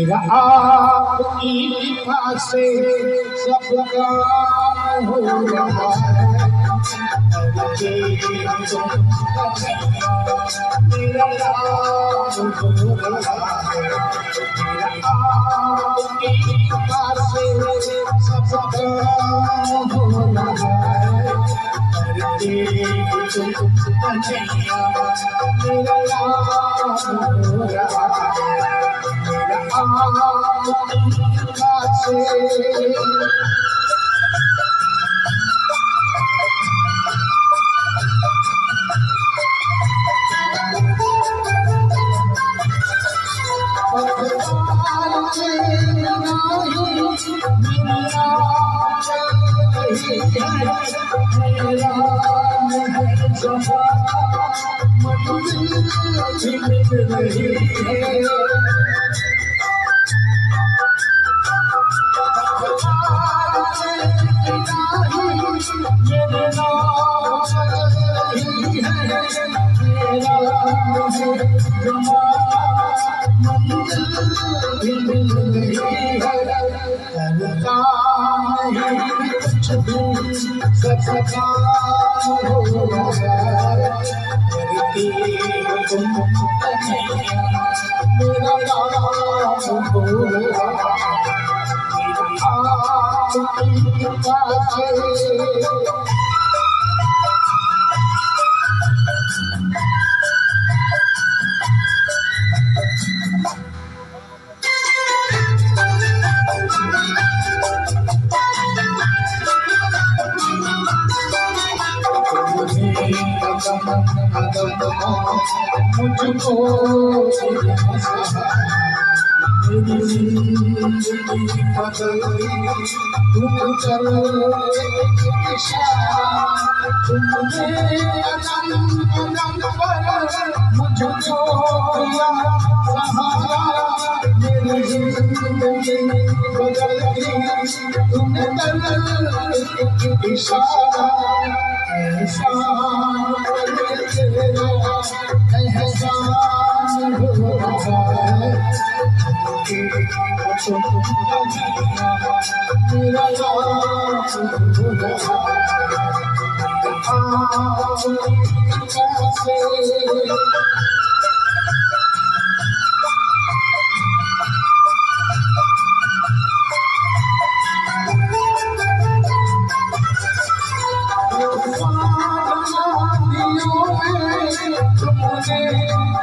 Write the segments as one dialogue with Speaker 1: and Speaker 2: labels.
Speaker 1: मेरा आपकी कृपा से सब काम हो रहा है। मेरा काम हो रहा है। मेरा आपकी कृपा से सब काम हो रहा है। मेरा काम हो रहा है। मुझको मेरी जिंदगी बदल तुम करो तुमने अदम पर मुझको सहारा मेरी जिंदगी बदल तुमने कर इशारा ऐसा एहसान हो रहा है। मेरा हो रहा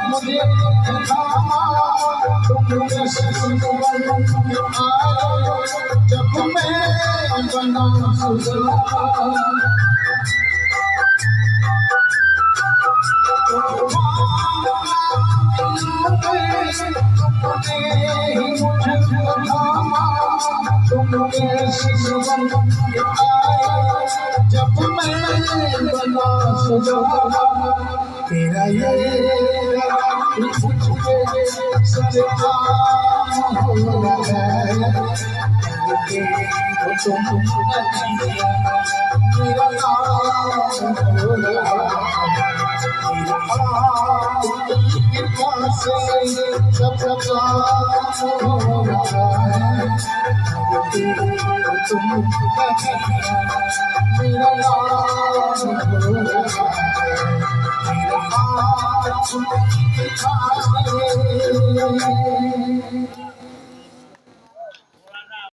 Speaker 1: मुझे जब मैं बना जब मैं बना तेरा ये सरकार हो रहा है। मेरा काम हो रहा सब काम हो रहा है। मेरा काम हो रहा है।